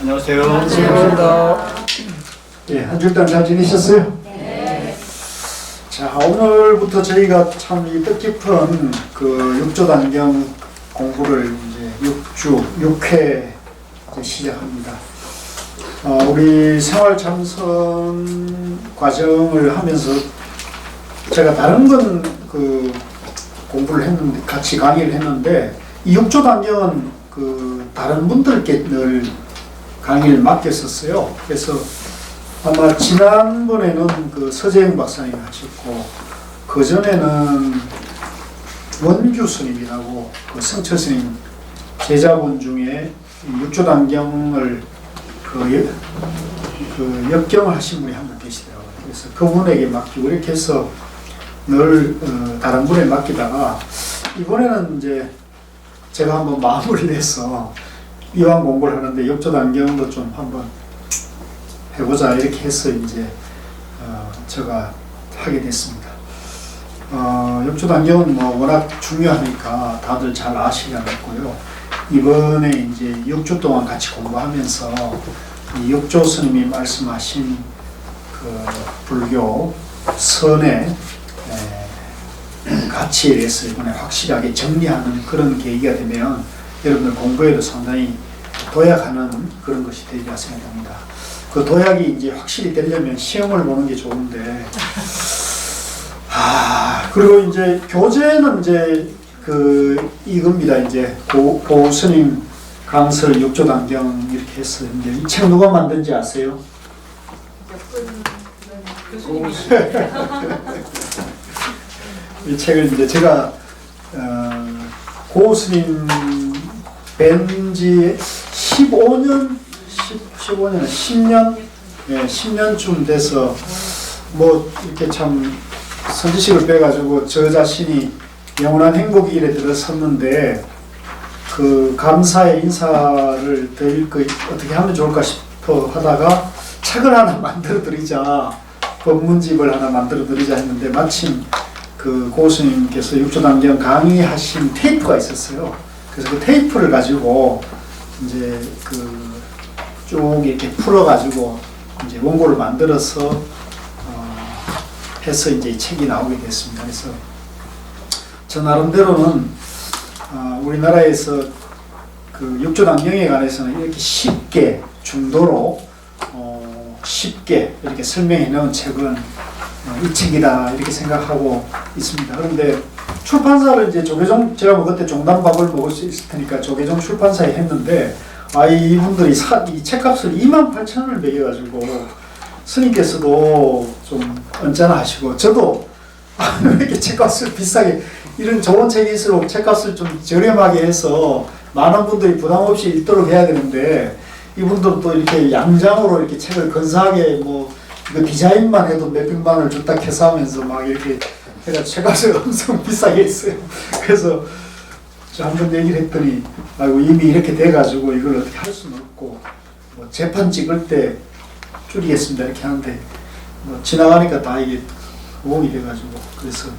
안녕하세요. 반갑습니다. 예, 한 주 동안 잘 지내셨어요? 네. 자, 오늘부터 저희가 참 이 뜻깊은 그 육조단경 공부를 이제 6회 시작합니다. 우리 생활 참선 과정을 하면서 제가 다른 건 그 공부를 했는데, 같이 강의를 했는데, 이 육조단경은 그 다른 분들께 늘 강의를 맡겼었어요. 그래서 아마 지난번에는 그 서재영 박사님 하셨고, 그 전에는 원규 스님이라고 그 성철 스님 제자분 중에 육조단경을 그 역경을 하신 분이 한 분 계시더라고요. 그래서 그분에게 맡기고 이렇게 해서 늘 다른 분에 맡기다가 이번에는 이제 제가 한번 마음을 내서 이왕 공부를 하는데 육조단경도 좀 한번 해보자 이렇게 해서 이제 제가 하게 됐습니다. 육조단경은 뭐 워낙 중요하니까 다들 잘 아시겠고요. 이번에 이제 6주 동안 같이 공부하면서 이 육조 스님이 말씀하신 그 불교 선의 가치에 대해서 이번에 확실하게 정리하는 그런 계기가 되면 여러분들 공부에도 상당히 도약하는 그런 것이 되리라 생각합니다. 그 도약이 이제 확실히 되려면 시험을 보는 게 좋은데, 그리고 이제 교재는 이제 그 이겁니다. 이제 고 스님 강설 육조단경 이렇게 해서 이제 이 책 누가 만든지 아세요? 이 책을 이제 제가 고 스님 뵌지 15년, 10년, 예, 10년쯤 돼서 뭐 이렇게 참 선지식을 빼가지고 저 자신이 영원한 행복길에 들어섰는데 그 감사의 인사를 드릴 거 어떻게 하면 좋을까 싶어 하다가 책을 하나 만들어 드리자, 법문집을 하나 만들어 드리자 했는데 마침 그 고스님께서 육조단경 강의하신 테이프가 있었어요. 그래서 그 테이프를 가지고 이제 그 쭉 이렇게 풀어가지고 이제 원고를 만들어서 해서 이제 이 책이 나오게 됐습니다. 그래서 저 나름대로는 우리나라에서 그 육조단경에 관해서는 이렇게 쉽게 중도로 쉽게 이렇게 설명해 놓은 책은 이 책이다 이렇게 생각하고 있습니다. 그런데 출판사를 이제 조계종, 제가 뭐 그때 종단밥을 먹을 수 있을 테니까 조계종 출판사에 했는데 이분들이 이 책값을 28,000원을 매겨가지고 스님께서도 좀 언짢아 하시고 저도 왜 이렇게 책값을 비싸게, 이런 좋은 책일수록 책값을 좀 저렴하게 해서 많은 분들이 부담 없이 읽도록 해야 되는데 이분들도 이렇게 양장으로 이렇게 책을 근사하게 뭐 그 디자인만 해도 몇백만 원을 줬다 해서 하면서 막 이렇게 해가 책값을 엄청 비싸게 했어요. 그래서 저 한번 얘기를 했더니 아이고 이미 이렇게 돼가지고 이걸 어떻게 할 수는 없고 뭐 재판 찍을 때 줄이겠습니다 이렇게 하는데 뭐 지나가니까 다 이게 오공이 돼가지고 그래서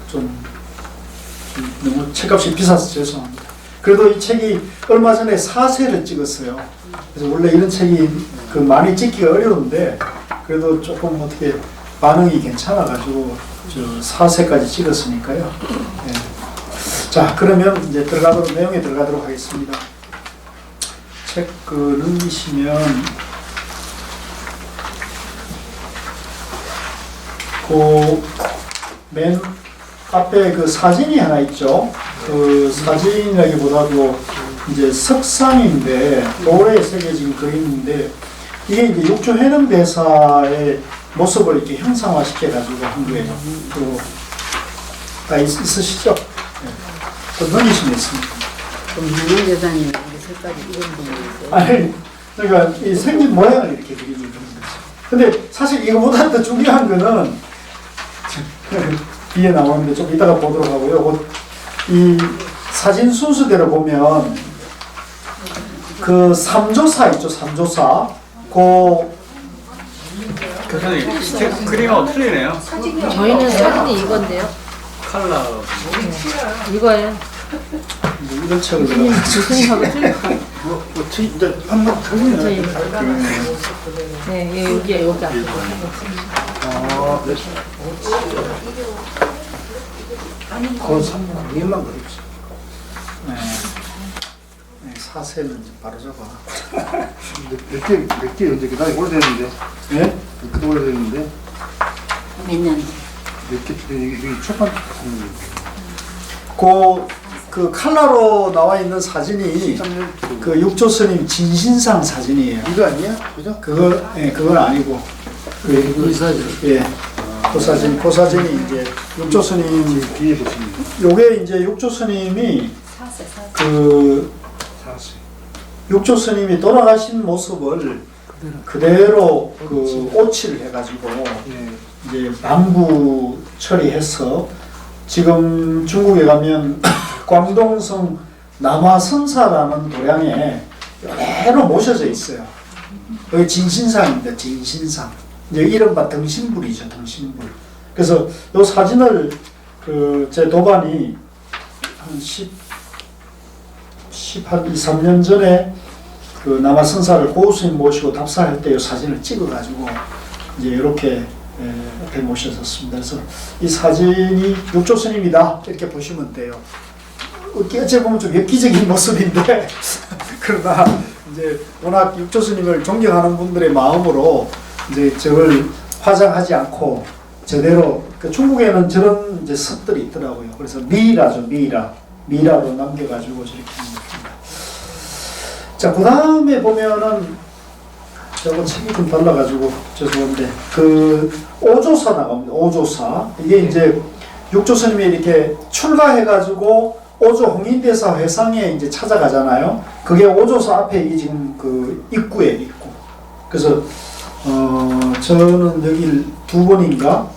좀 너무 책값이 비싸서 죄송합니다. 그래도 이 책이 얼마 전에 4세를 찍었어요. 그래서 원래 이런 책이 그 많이 찍기가 어려운데 그래도 조금 어떻게 반응이 괜찮아가지고 저 4세까지 찍었으니까요. 네. 자, 그러면 이제 내용에 들어가도록 하겠습니다. 책 넘기시면 그 맨 앞에 그 사진이 하나 있죠. 그 사진이라기보다도 이제 석상인데 돌에 새겨진 그림인데 이게 이제 육조 해능 대사의 모습을 이렇게 형상화시켜 가지고 한 거예요. 다 있으시죠? 네. 또 넘기시면 있습니다. 그럼 해능 대사님 우리 색깔이 이런 분이 있어요? 아니, 그러니까 이 생긴 모양을 이렇게 그리는 거죠. 근데 사실 이거보다 더 중요한 거는 뒤에 나오는데 좀 이따가 보도록 하고요. 이 사진 순서대로 보면 그 삼조사 있죠, 삼조사. 교수님, 책 그림하고 틀리네요. 저희는 사진이 이건데요. 컬러. 이거예요. 이런 책을 내가 교수님하고 틀릴까? 이제 한번 저희 설명해. 네, 여기 앞에. 아, 그래서 그 3만 위에만 그렇지. 네. 네, 사세는 이제 바로 잡아. 몇개 언제 그다음에 오래됐는데 네? 그도 오래됐는데 몇 년? 몇개 여기 초판 그 칼라로 나와 있는 사진이 13년 그 육조 스님 진신상 사진이에요. 이거 아니야? 그죠? 그건 아니고 이 사진. 예. 그 사진이 이제 육조 스님 뒤에 보시면 요게 이제 육조 스님이 그 사실 육조 스님이 돌아가신 모습을 그대로 그 오치를 해가지고 예. 이제 방부 처리해서 지금 중국에 가면 광동성 남화선사라는 도량에 여러 모셔져 있어요. 여기 진신상입니다. 진신상. 이제 이른바 등신불이죠. 등신불. 그래서 이 사진을 제 도반이 한 2, 3년 전에 그 남화선사를 고우스님 모시고 답사할 때 이 사진을 찍어가지고 이제 이렇게 앞에 모셔졌습니다. 그래서 이 사진이 육조 스님이다 이렇게 보시면 돼요. 어찌 보면 좀 엽기적인 모습인데 그러나 이제 워낙 육조 스님을 존경하는 분들의 마음으로 이제 저걸 화장하지 않고 제대로 그 중국에는 저런 이제 석들이 있더라고요. 그래서 미라죠, 미라로 남겨가지고 저렇게 합니다. 자, 그 다음에 보면은 저거 책이 좀 달라가지고 죄송한데 그 오조사 나갑니다. 오조사 이게 이제 육조 스님이 이렇게 출가해가지고 오조 홍인대사 회상에 이제 찾아가잖아요. 그게 오조사 앞에 이 지금 그 입구에 입구. 그래서 저는 여기 두 번인가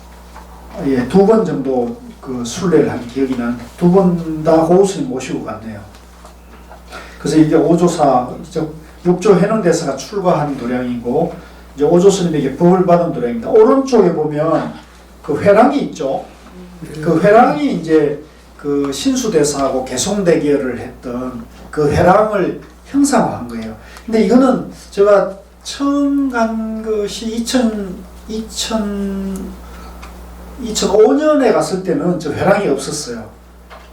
두 번 정도 그 순례를 한 기억이 나는데 두 번 다 고우스님 모시고 갔네요. 그래서 이게 오조사 육조 해능대사가 출가한 도량이고 이제 오조 스님에게 법을 받은 도량입니다. 오른쪽에 보면 그 회랑이 있죠. 그 회랑이 이제 그 신수대사하고 개송대결을 했던 그 회랑을 형상화한 거예요. 근데 이거는 제가 처음 간 것이 2005년에 갔을 때는 저 회랑이 없었어요.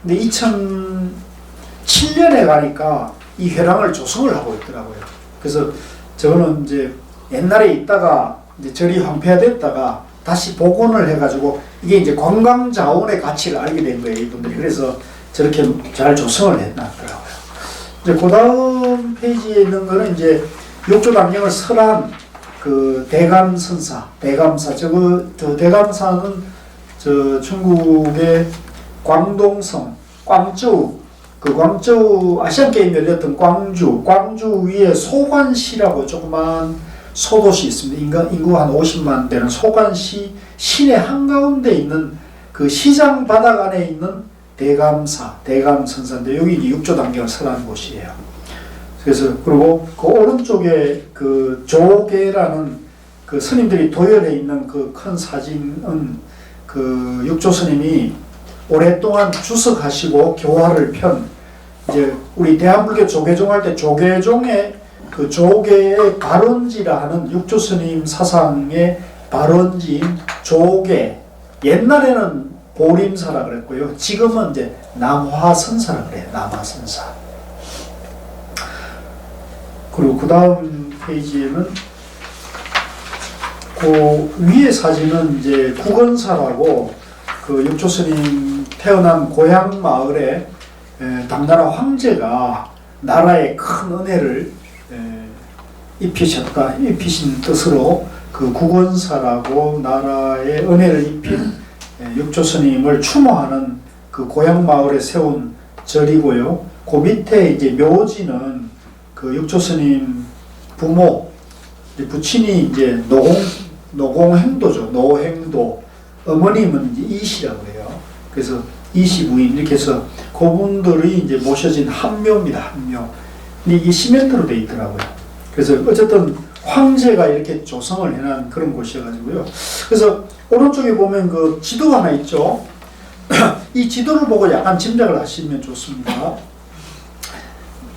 근데 2007년에 가니까 이 회랑을 조성을 하고 있더라고요. 그래서 저는 이제 옛날에 있다가 이제 절이 황폐화됐다가 다시 복원을 해가지고 이게 이제 관광자원의 가치를 알게 된 거예요, 이분들이. 그래서 저렇게 잘 조성을 해놨더라고요. 이제 그 다음 페이지에 있는 거는 이제 육조당경을 설한 그 대감선사, 대감사. 저 대감사는 저 중국의 광동성, 광저우, 그 광저우 아시안게임 열렸던 광주 위에 소관시라고 조그만 소도시 있습니다. 인구 한 50만 되는 소관시 시내 한가운데 있는 그 시장 바닥 안에 있는 대감사, 대감선사인데 여기 이제 육조당경을 설한 곳이에요. 그래서 그리고 그 오른쪽에 그 조계라는 그 스님들이 도열해 있는 그 큰 사진은 그 육조 스님이 오랫동안 주석하시고 교화를 편 이제 우리 대한불교 조계종 할 때 조계종의 그 조계의 발원지라 하는 육조 스님 사상의 발원지인 조계, 옛날에는 보림사라 그랬고요. 지금은 이제 남화선사라 그래요. 남화선사. 그리고 그 다음 페이지에는 그 위에 사진은 이제 국원사라고 그 육조 스님 태어난 고향 마을에 당나라 황제가 나라에 큰 은혜를 입히신 뜻으로 그 국원사라고 나라에 은혜를 입힌 육조 스님을 추모하는 그 고향 마을에 세운 절이고요. 그 밑에 이제 묘지는 그 육조 스님 부모, 부친이 이제 노공행도죠. 노행도. 어머님은 이제 이시라고 해요. 그래서 이시 부인 이렇게 해서 그분들이 이제 모셔진 한묘입니다. 한묘. 근데 이게 시멘트로 되어 있더라고요. 그래서 어쨌든 황제가 이렇게 조성을 해놓은 그런 곳이어가지고요. 그래서 오른쪽에 보면 그 지도가 하나 있죠. 이 지도를 보고 약간 짐작을 하시면 좋습니다.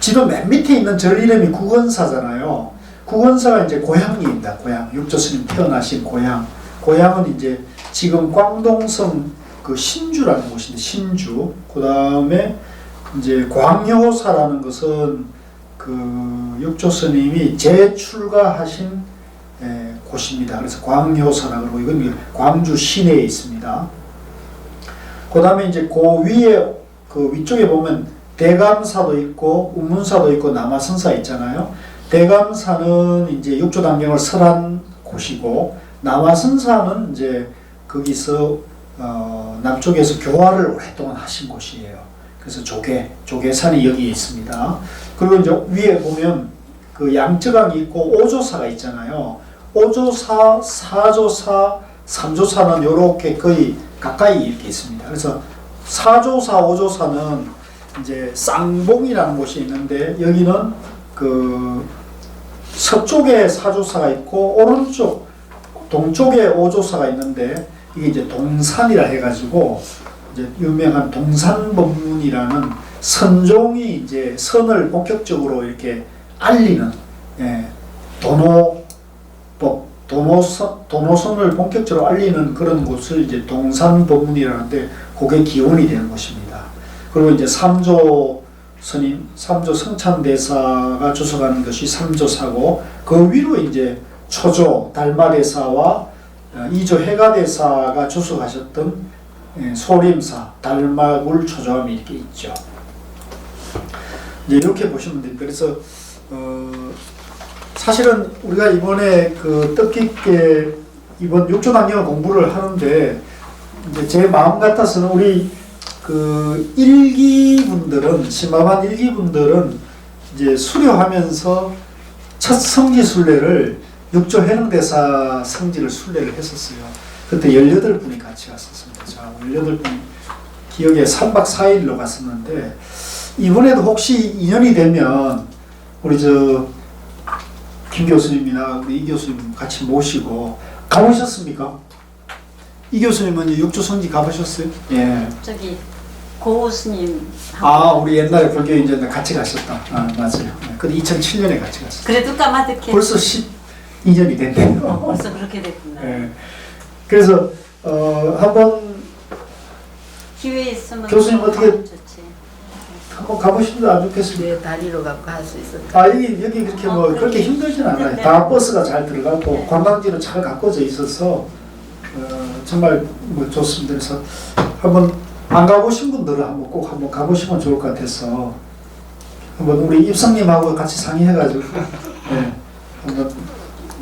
지도 맨 밑에 있는 절 이름이 국원사잖아요. 국원사가 이제 고향입니다. 고향. 육조스님 태어나신 고향. 고향은 이제 지금 광동성 그 신주라는 곳인데 신주. 그 다음에 이제 광효사라는 것은 그 육조스님이 재출가하신 곳입니다. 그래서 광효사라 그러고 이건 광주 시내에 있습니다. 그 다음에 이제 그 위에 그 위쪽에 보면 대감사도 있고 운문사도 있고 남아선사 있잖아요. 대감사는 이제 육조단경을 설한 곳이고 남아선사는 이제 거기서 남쪽에서 교화를 오랫동안 하신 곳이에요. 그래서 조계산이 여기 있습니다. 그리고 이제 위에 보면 그 양쯔강이 있고 오조사가 있잖아요. 오조사, 사조사, 삼조사는 이렇게 거의 가까이 이렇게 있습니다. 그래서 사조사, 오조사는 이제 쌍봉이라는 곳이 있는데 여기는 그 서쪽에 사조사가 있고 오른쪽 동쪽에 오조사가 있는데 이게 이제 동산이라 해가지고 이제 유명한 동산법문이라는 선종이 이제 선을 본격적으로 이렇게 알리는 도노선을 본격적으로 알리는 그런 곳을 이제 동산법문이라는데 그게 기원이 되는 것입니다. 그리고 이제 삼조 스님, 삼조 성찬대사가 주석하는 것이 삼조사고 그 위로 이제 초조 달마대사와 이조 해가대사가 주석하셨던 소림사, 달마굴 초조함이 이렇게 있죠. 이제 이렇게 보시면 됩니다. 그래서 사실은 우리가 이번에 그 뜻깊게 이번 육조단경 공부를 하는데 이제 제 마음 같아서는 우리 그 일기분들은 심화반 일기분들은 이제 수료하면서 첫 성지 순례를 육조 해능대사 성지를 순례를 했었어요. 그때 18분이 같이 갔었습니다. 자, 18분이 기억에 3박 4일로 갔었는데 이번에도 혹시 인연이 되면 우리 김 교수님이나 우리 이 교수님 같이 모시고 가보셨습니까? 이 교수님은 육조 성지 가보셨어요? 예. 저기 고우 스님. 우리 옛날에 불교 이제 같이 가셨다. 맞아요. 근데 2007년에 같이 갔어요. 그래도 까마득해. 벌써 12년이 됐네요. 벌써 그렇게 됐구나. 예. 그래서 한번 기회 있으면 교수님 어떻게 좋지. 한번 가보시면 안 좋겠습니까? 네, 다리로 갖고 갈 수 있었다. 여기 그렇게 뭐 그렇게 힘들진 않아요. 다 버스가 잘 들어가고 관광지로 잘 가꿔져 있어서 정말 뭐 좋습니다. 그래서 한번 안 가보신 분들은 한번 가보시면 좋을 것 같아서 한번 우리 입성님하고 같이 상의해가지고 한번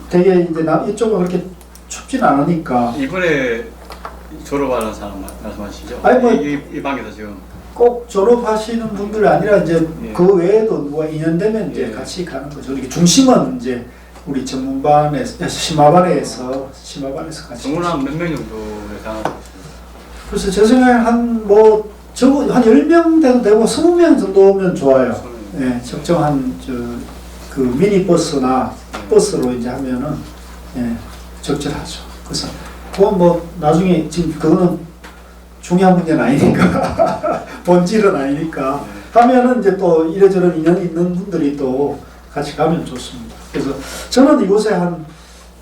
되게 이제 이쪽은 그렇게 춥진 않으니까 이번에 졸업하는 사람 말씀하시죠? 아니, 뭐 이 방에서 지금 꼭 졸업하시는 분들 아니라 이제 예. 그 외에도 누가 인연되면 이제 같이 가는 거죠. 이렇게 중심은 이제 우리 전문반에서 심화반에서 같이. 정문한 몇 명 정도 예상하고 그래서 제 생각에 한 10명 되고 20명 정도면 좋아요. 예, 적정한 그 미니 버스나 버스로 이제 하면은 적절하죠. 그래서 그건 뭐 나중에 지금 그거는 중요한 문제는 아니니까 본질은 아니니까 하면은 이제 또 이래저래 인연이 있는 분들이 또 같이 가면 좋습니다. 그래서 저는 이곳에 한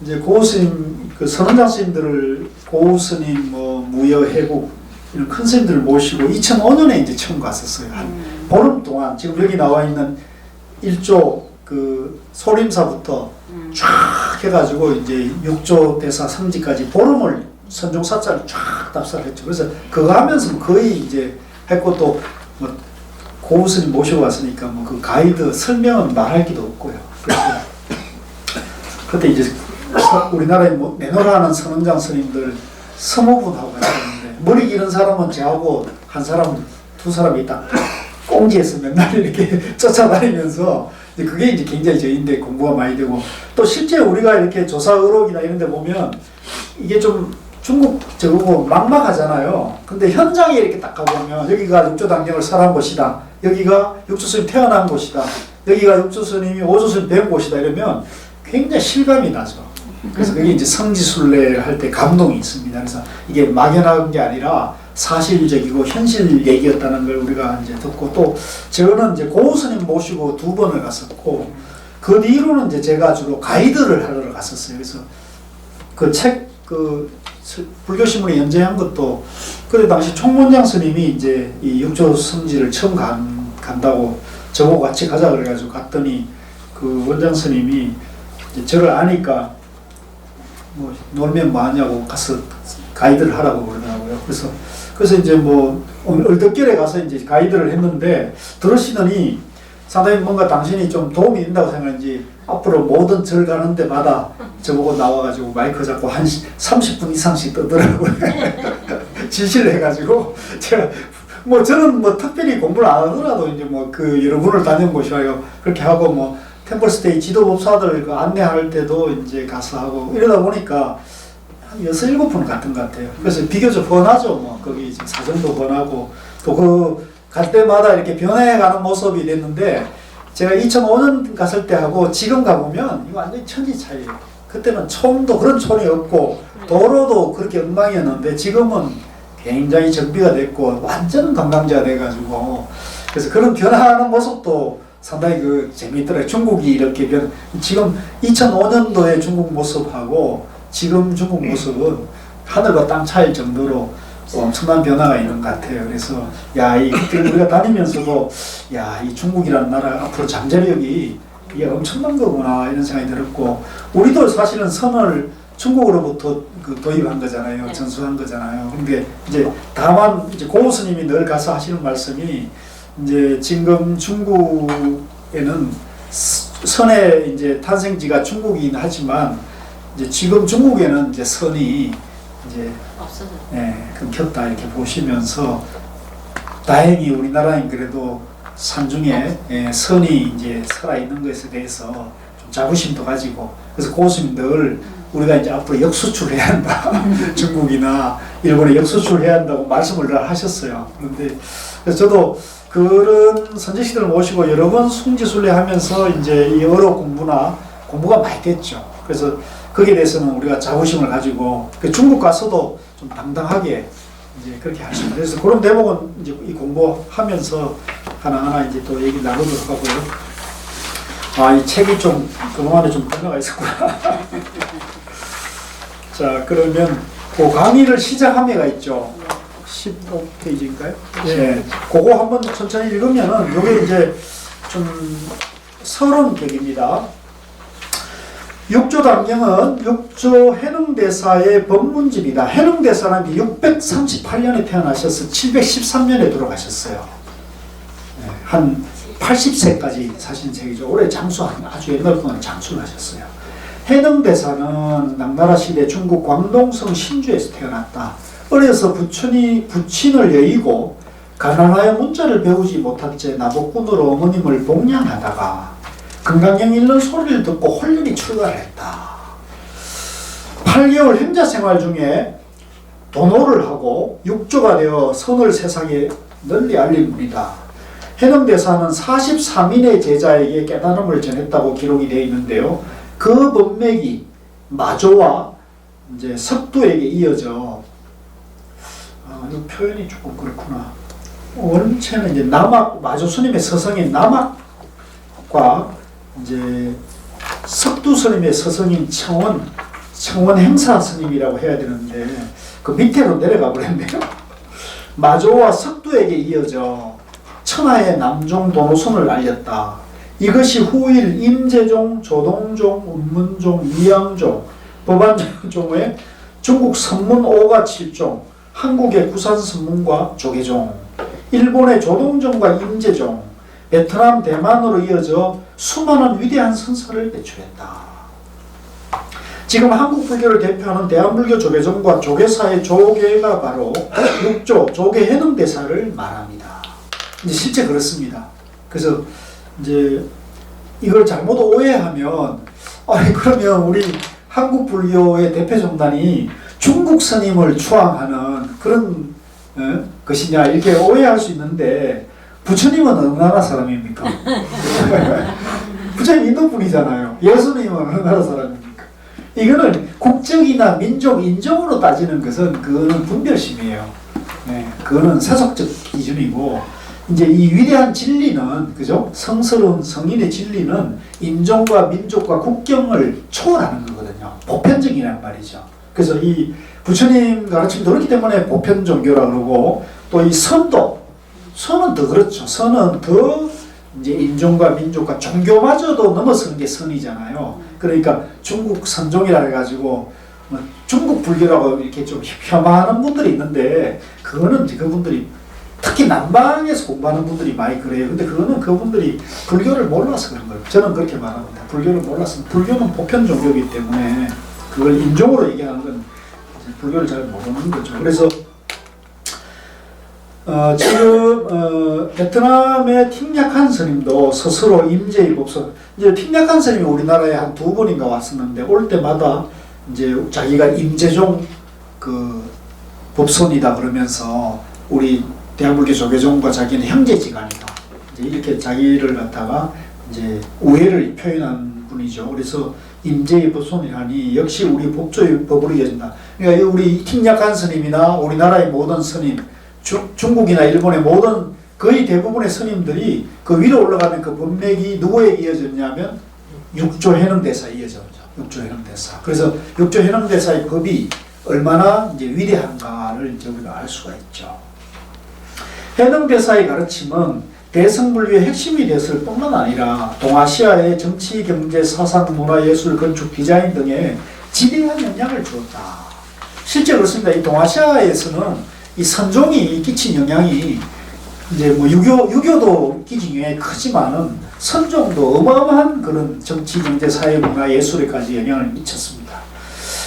이제 고우스님 그 선원장 스님들을 고우스님 뭐 무여 해국 이런 큰 스님들을 모시고 2005년에 이제 처음 갔었어요. 한 보름 동안 지금 여기 나와 있는 1조 그 소림사부터 쫙 해가지고 이제 6조 대사 성지까지 보름을 선종사자를 쫙 답사를 했죠. 그래서 그거 하면서 거의 이제 했고 또 뭐 고우스님 모시고 왔으니까 뭐 그 가이드 설명은 말할 기도 없고요. 그래서 그때 이제 우리나라에 뭐 내노라는 선원장 스님들 20분하고 갔었는데 머리 기른 사람은 저하고 한 사람 두 사람이 딱 꽁지에서 맨날 이렇게 쫓아다니면서 이제 그게 이제 굉장히 저희인데 공부가 많이 되고 또 실제 우리가 이렇게 조사 의록이나 이런 데 보면 이게 좀 중국 저거 막막하잖아요. 근데 현장에 이렇게 딱 가보면 여기가 육조단경을 설한 곳이다. 여기가 육조스님 태어난 곳이다. 여기가 육조스님이 오조스님 배운 곳이다. 이러면 굉장히 실감이 나죠. 그래서 그게 이제 성지순례를 할 때 감동이 있습니다. 그래서 이게 막연한 게 아니라 사실적이고 현실 얘기였다는 걸 우리가 이제 듣고, 또 저는 이제 고우 스님 모시고 2번을 갔었고, 그 뒤로는 이제 제가 주로 가이드를 하러 갔었어요. 그래서 그 책, 불교신문에 연재한 것도, 그때 당시 총무원장 스님이 이제 이 육조 성지를 처음 간다고 저보고 같이 가자 그래가지고 갔더니, 그 원장 스님이 이제 저를 아니까 뭐 놀면 뭐 하냐고 가서 가이드를 하라고 그러더라고요. 그래서 이제 뭐 얼떨결에 가서 이제 가이드를 했는데, 들으시더니 상당히 뭔가 당신이 좀 도움이 된다고 생각하는지 앞으로 모든 절 가는 데마다 저보고 나와가지고 마이크 잡고 한 30분 이상씩 떠들라고 지시를 해가지고, 제가 뭐 저는 뭐 특별히 공부를 안 하더라도 이제 뭐 그 여러분을 다니는 곳이라요 그렇게 하고, 뭐 템플스테이 지도법사들 그 안내할 때도 이제 가서 하고 이러다 보니까 한 6, 7번 갔던 것 같아요. 그래서 비교적 훤하죠. 뭐 거기 이제 사정도 훤하고, 또 그 갈 때마다 이렇게 변해가는 모습이 됐는데, 제가 2005년 갔을 때 하고 지금 가보면 이거 완전히 천지 차이예요. 그때는 촌도 그런 촌이 없고 도로도 그렇게 엉망이었는데, 지금은 굉장히 정비가 됐고 완전 관광지가 돼가지고, 그래서 그런 변화하는 모습도 상당히 그 재미있더라고요. 중국이 이렇게 지금 2005년도의 중국 모습하고 지금 중국 모습은 하늘과 땅 차이일 정도로 엄청난 변화가 있는 것 같아요. 그래서 이 우리가 다니면서도 이 중국이라는 나라 앞으로 잠재력이 이게 엄청난 거구나 이런 생각이 들었고, 우리도 사실은 선을 중국으로부터 그 도입한 거잖아요. 전수한 거잖아요. 근데 이제 다만 이제 고우 스님이 늘 가서 하시는 말씀이, 이제 지금 중국에는 선의 이제 탄생지가 중국이긴 하지만, 이제 지금 중국에는 이제 선이 이제 끊겼다 이렇게 보시면서, 다행히 우리나라는 그래도 산중에 선이 이제 살아 있는 것에 대해서 좀 자부심도 가지고, 그래서 고우 스님 늘 우리가 이제 앞으로 역수출해야 한다. 중국이나 일본에 역수출해야 한다고 말씀을 늘 하셨어요. 그런데 그래서 저도 그런 선지식들을 모시고 여러 번 숭지순례 하면서 이제 이 어록 공부가 많이 됐죠. 그래서 거기에 대해서는 우리가 자부심을 가지고, 중국 가서도 좀 당당하게 이제 그렇게 하시면, 그래서 그런 대목은 이제 이 공부하면서 하나하나 이제 또 얘기 나누도록 하고요. 이 책이 좀 그동안에 좀 변화가 있었구나. 자, 그러면 그 강의를 시작함에가 있죠. 15페이지인가요? 네. 그거 한번 천천히 읽으면은 요게 이제 좀 서론격입니다. 육조당경은 육조 해능대사의 법문집이다. 해능대사는 638년에 태어나셔서 713년에 돌아가셨어요. 네, 한 80세까지 사신 책이죠. 올해 아주 옛날 동안 장수를 하셨어요. 해능대사는 당나라 시대 중국 광동성 신주에서 태어났다. 어려서 부친을 여의고 가난하여 문자를 배우지 못한 채 나복군으로 어머님을 복양하다가 금강경 읽는 소리를 듣고 홀연히 출가를 했다. 8개월 행자 생활 중에 도노를 하고 육조가 되어 선을 세상에 널리 알린 분이다. 해능대사는 43인의 제자에게 깨달음을 전했다고 기록이 되어 있는데요. 그 법맥이 마조와 이제 석두에게 이어져, 이 표현이 조금 그렇구나. 원체는 이제 마조 스님의 서성인 남학과 이제 석두 스님의 서성인 청원 행사 스님이라고 해야 되는데, 그 밑으로 내려가 버렸네요. 마조와 석두에게 이어져 천하의 남종 도노선을 알렸다. 이것이 후일 임재종, 조동종, 운문종, 이양종, 법안종의 중국 선문 5가 7종, 한국의 구산 선문과 조계종, 일본의 조동종과 임재종, 베트남, 대만으로 이어져 수많은 위대한 선사를 배출했다. 지금 한국 불교를 대표하는 대한불교 조계종과 조계사의 조계가 바로 육조, 조계 해능대사를 말합니다. 이제 실제 그렇습니다. 그래서 이제 이걸 잘못 오해하면, 그러면 우리 한국 불교의 대표 종단이 중국 스님을 추앙하는 그런 것이냐 이렇게 오해할 수 있는데, 부처님은 어느 나라 사람입니까? 부처님 인도분이잖아요. 예수님은 어느 나라 사람입니까? 이거는 국적이나 민족 인종으로 따지는 것은 그거는 분별심이에요. 네, 그거는 세속적 기준이고 이제 이 위대한 진리는 그죠? 성스러운 성인의 진리는 인종과 민족과 국경을 초월하는 거거든요. 보편적이란 말이죠. 그래서 이 부처님 가르침도 그렇기 때문에 보편 종교라 그러고 또 이 선도 선은 더 그렇죠. 선은 더 이제 인종과 민족과 종교마저도 넘어서는 게 선이잖아요. 그러니까 중국 선종이라 해가지고 뭐 중국 불교라고 이렇게 좀 폄하하는 분들이 있는데 그거는 이제 그분들이 특히 남방에서 공부하는 분들이 많이 그래요. 근데 그거는 그분들이 불교를 몰라서 그런 거예요. 저는 그렇게 말합니다. 불교를 몰라서 불교는 보편 종교이기 때문에 그걸 인종으로 얘기하는 건 불교를 잘 모르는 거죠. 그래서 지금 베트남의 틱약한 스님도 스스로 임재의 법선 이제 틱약한 스님이 우리나라에 한 2번인가 왔었는데 올 때마다 이제 자기가 임재종 그 법손이다 그러면서 우리 대한불교 조계종과 자기는 형제지간이다 이제 이렇게 자기를 갖다가 이제 우애를 표현한 분이죠. 그래서 임재의 법손이라니 역시 우리 법조의 법으로 이어진다. 그러니까 우리 틱약한 스님이나 우리나라의 모든 스님 중국이나 일본의 모든 거의 대부분의 스님들이 그 위로 올라가면 그 법맥이 누구에게 이어졌냐면 육조 해능대사에 이어졌죠. 육조 해능대사. 그래서 육조 해능대사의 법이 얼마나 이제 위대한가를 이제 우리가 알 수가 있죠. 해능대사의 가르침은 대승불교의 핵심이 됐을 뿐만 아니라 동아시아의 정치, 경제, 사상, 문화, 예술, 건축, 디자인 등에 지대한 영향을 주었다. 실제 그렇습니다. 이 동아시아에서는 이 선종이 끼친 영향이 이제 뭐 유교도 끼친 영향이 크지만은 선종도 어마어마한 그런 정치, 경제, 사회, 문화, 예술에까지 영향을 미쳤습니다.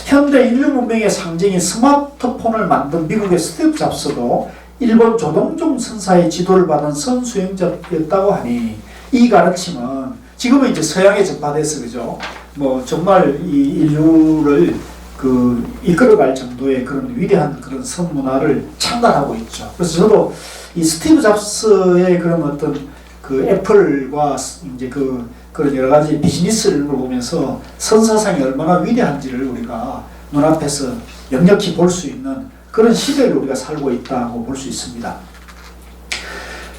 현대 인류 문명의 상징인 스마트폰을 만든 미국의 스티브 잡스도 일본 조동종 선사의 지도를 받은 선수행자였다고 하니 이 가르침은 지금은 이제 서양에 전파돼서 그죠? 뭐 정말 이 인류를 그 이끌어갈 정도의 그런 위대한 그런 선문화를 창달하고 있죠. 그래서 저도 이 스티브 잡스의 그런 어떤 그 애플과 이제 그런 여러 가지 비즈니스를 보면서 선사상이 얼마나 위대한지를 우리가 눈앞에서 역력히 볼 수 있는 그런 시대를 우리가 살고 있다고 볼 수 있습니다.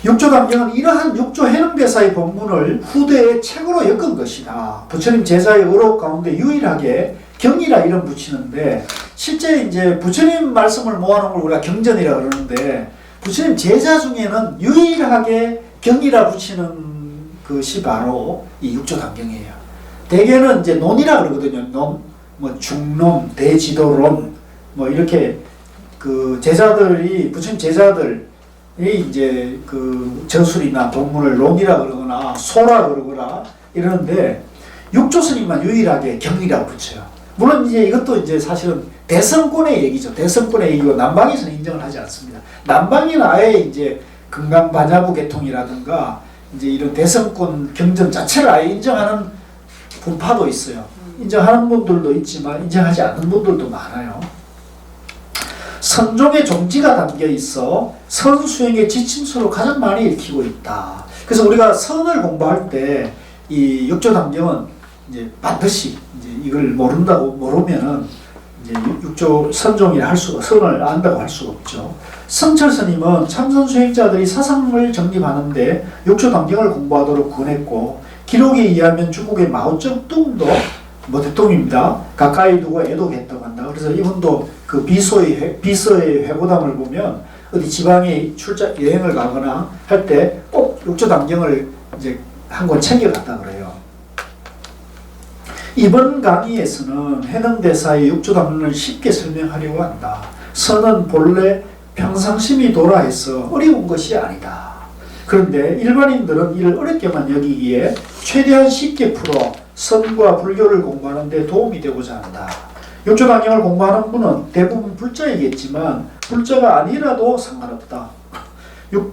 육조감경은 이러한 육조 해능대사의 본문을 후대의 책으로 엮은 것이다. 부처님 제자의 의록 가운데 유일하게 경이라 이름 붙이는데 실제 이제 부처님 말씀을 모아놓은 걸 우리가 경전이라 그러는데 부처님 제자 중에는 유일하게 경이라 붙이는 것이 바로 이 육조감경이에요. 대개는 이제 논이라 그러거든요. 논, 뭐 중론, 대지도론, 뭐 이렇게 그 제자들이 부처님 제자들이 이제 그 저술이나 본문을 논이라 그러거나 소라 그러거나 이러는데 육조 스님만 유일하게 경이라고 붙여요. 물론 이제 이것도 이제 사실은 대성권의 얘기죠. 대성권의 얘기고 남방에서는 인정을 하지 않습니다. 남방에는 아예 이제 금강반야부 계통이라든가 이제 이런 대성권 경전 자체를 아예 인정하는 분파도 있어요. 인정하는 분들도 있지만 인정하지 않는 분들도 많아요. 선종의 종지가 담겨 있어 선수행의 지침서로 가장 많이 읽히고 있다. 그래서 우리가 선을 공부할 때 이 육조담경은 이제 반드시 이제 이걸 모르면은 이제 육조 선종이라 할 수가 선을 안다고 할 수가 없죠. 성철 스님은 참선 수행자들이 사상을 정립하는데 육조담경을 공부하도록 권했고 기록에 의하면 중국의 마오쩌둥도 뭐 대통령입니다. 가까이 두고 애독했다고 한다. 그래서 이분도 그 비서의 회고담을 보면 어디 지방에 여행을 가거나 할 때 꼭 육조담경을 이제 한 권 챙겨갔다 그래요. 이번 강의에서는 해능대사의 육조담론을 쉽게 설명하려고 한다. 선은 본래 평상심이 도라해서 어려운 것이 아니다. 그런데 일반인들은 이를 어렵게만 여기기에 최대한 쉽게 풀어 선과 불교를 공부하는 데 도움이 되고자 한다. 육조담경을 공부하는 분은 대부분 불자이겠지만 불자가 아니라도 상관없다.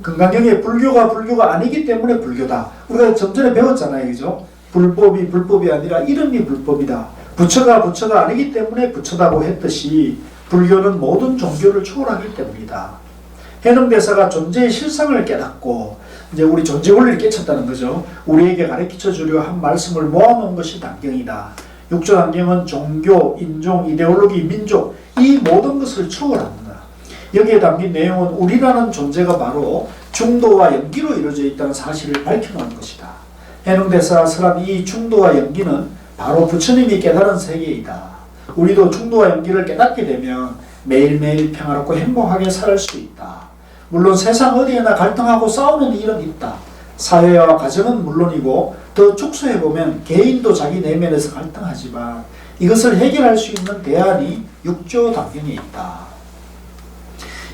금강경의 불교가 아니기 때문에 불교다. 우리가 좀 전에 배웠잖아요. 그죠? 불법이 불법이 아니라 이름이 불법이다. 부처가 아니기 때문에 부처다고 했듯이 불교는 모든 종교를 초월하기 때문이다. 해능대사가 존재의 실상을 깨닫고 이제 우리 존재 원리를 깨쳤다는 거죠. 우리에게 가르쳐 주려 한 말씀을 모아놓은 것이 담경이다. 육조담경은 종교, 인종, 이데올로기, 민족 이 모든 것을 초월합니다. 여기에 담긴 내용은 우리라는 존재가 바로 중도와 연기로 이루어져 있다는 사실을 밝혀놓은 것이다. 해능대사 설한 이 중도와 연기는 바로 부처님이 깨달은 세계이다. 우리도 중도와 연기를 깨닫게 되면 매일매일 평화롭고 행복하게 살 수 있다. 물론 세상 어디에나 갈등하고 싸우는 일은 있다. 사회와 가정은 물론이고 더 축소해보면 개인도 자기 내면에서 갈등하지만 이것을 해결할 수 있는 대안이 육조당경에 있다.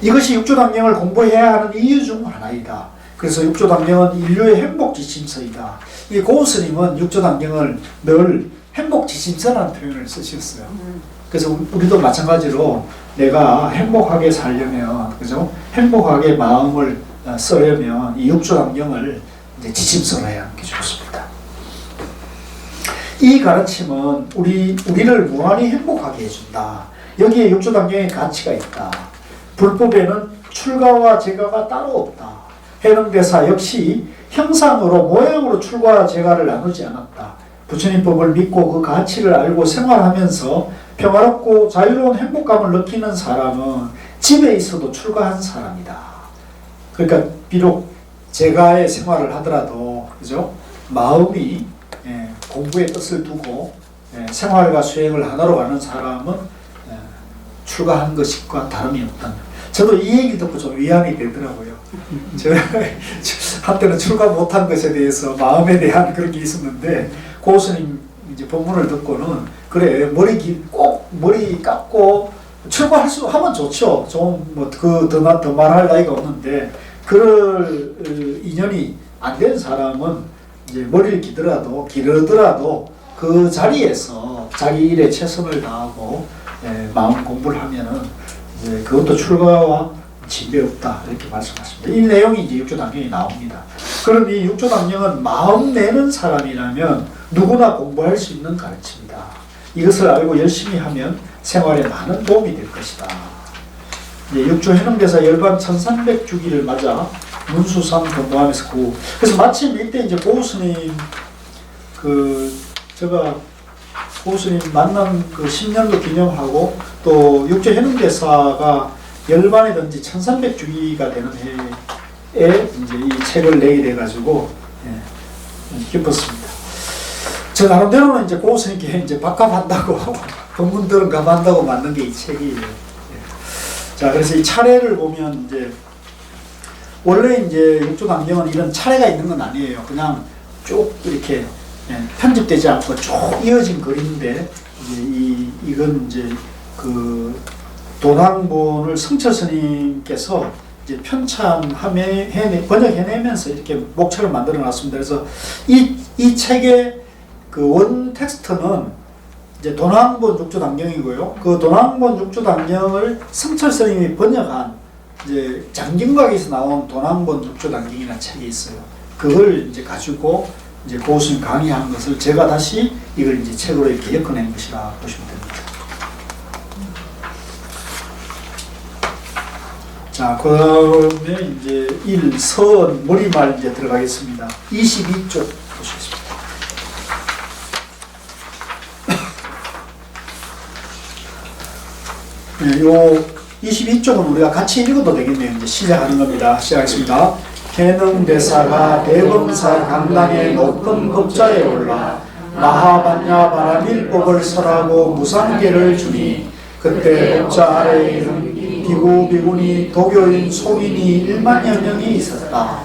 이것이 육조당경을 공부해야 하는 이유 중 하나이다. 그래서 육조당경은 인류의 행복지침서이다. 이 고우스님은 육조당경을 늘 행복지침서라는 표현을 쓰셨어요. 그래서 우리도 마찬가지로 내가 행복하게 살려면, 그죠? 행복하게 마음을 쓰려면 이 육조당경을 이제 지침서로 해야 하는 게 좋습니다. 이 가르침은 우리를 무한히 행복하게 해준다. 여기에 육조당경의 가치가 있다. 불법에는 출가와 제가가 따로 없다. 해능대사 역시 형상으로 모양으로 출가와 제가를 나누지 않았다. 부처님 법을 믿고 그 가치를 알고 생활하면서 평화롭고 자유로운 행복감을 느끼는 사람은 집에 있어도 출가한 사람이다. 그러니까 비록 제가의 생활을 하더라도, 그죠? 마음이 공부에 뜻을 두고 생활과 수행을 하나로 가는 사람은 출가한 것과 다름이 없다. 저도 이 얘기 듣고 좀 위안이 되더라고요. 제가 한때는 출가 못한 것에 대해서 마음에 대한 그런 게 있었는데 고스님 이제 본문을 듣고는 그래 꼭 머리 깎고 출가할 수 하면 좋죠. 좀 뭐 더 말할 나이가 없는데 그럴 인연이 안 된 사람은 이제 머리를 기르더라도 그 자리에서 자기 일에 최선을 다하고 마음 공부를 하면은 이제 그것도 출가와 진배 없다 이렇게 말씀하십니다. 이 내용이 이제 육조당경에 나옵니다. 그럼 이 육조당경은 마음 내는 사람이라면 누구나 공부할 수 있는 가르침이다. 이것을 알고 열심히 하면 생활에 많은 도움이 될 것이다. 이제 육조해능대사 열반 1300주기를 맞아 문수삼 공부하면서 그래서 마침 이때 이제 고우스님 제가 고우스님 만난 그 10년도 기념하고 또 육조해능대사가 열반에 든지 1300주기가 되는 해에 이제 이 책을 내게 돼가지고 기뻤습니다. 저 나름대로는 이제 고우스님께 이제 밥값한다고 법문들은 값한다고 만든 게 이 책이에요. 자, 그래서 이 차례를 보면 이제 원래 이제 육조당경은 이런 차례가 있는 건 아니에요. 그냥 쭉 이렇게 편집되지 않고 쭉 이어진 글인데 이건 이제 그 도당본을 성철 스님께서 이제 번역해내면서 이렇게 목차를 만들어 놨습니다. 그래서 이 책의 그 원 텍스트는 이제 도난본 육조당경이고요. 그 도난본 육조당경을 성철 스님이 번역한 이제 장경각에서 나온 도난본 육조당경이라는 책이 있어요. 그걸 이제 가지고 이제 고우스님 강의한 것을 제가 다시 이걸 이제 책으로 이렇게 엮어낸 것이라 보시면 됩니다. 자, 그 다음에 이제 선 머리말 이제 들어가겠습니다. 22쪽 보시겠습니다. 요 22쪽은 우리가 같이 읽어도 되겠네요. 이제 시작하는 겁니다. 시작하겠습니다. 해능대사가 대범사 강당의 높은 법자에 올라 마하반야 바라밀법을 설하고 무상계를 주니 그때 법자 아래에 있는 비구 비구니 도교인 소인이 1만여 명이 있었다.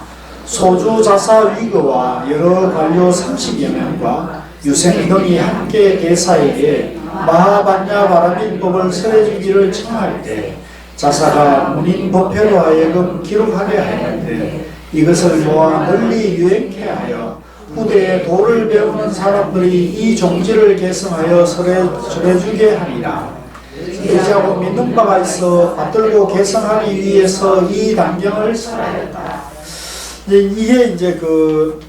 소주 자사 위거와 여러 관료 30여 명과 유생 등이 함께 대사에게 마하반야 바라밀법을 설해주기를 청할 때 자사가 문인 법회로 하여금 기록하게 하였는데 이것을 모아 널리 유행케 하여 후대에 도를 배우는 사람들이 이 종지를 계승하여 설해주게 하리라. 의지하고 믿는 바가 있어 받들고 계승하기 위해서 이 당경을 설하였다. 이게 이제 그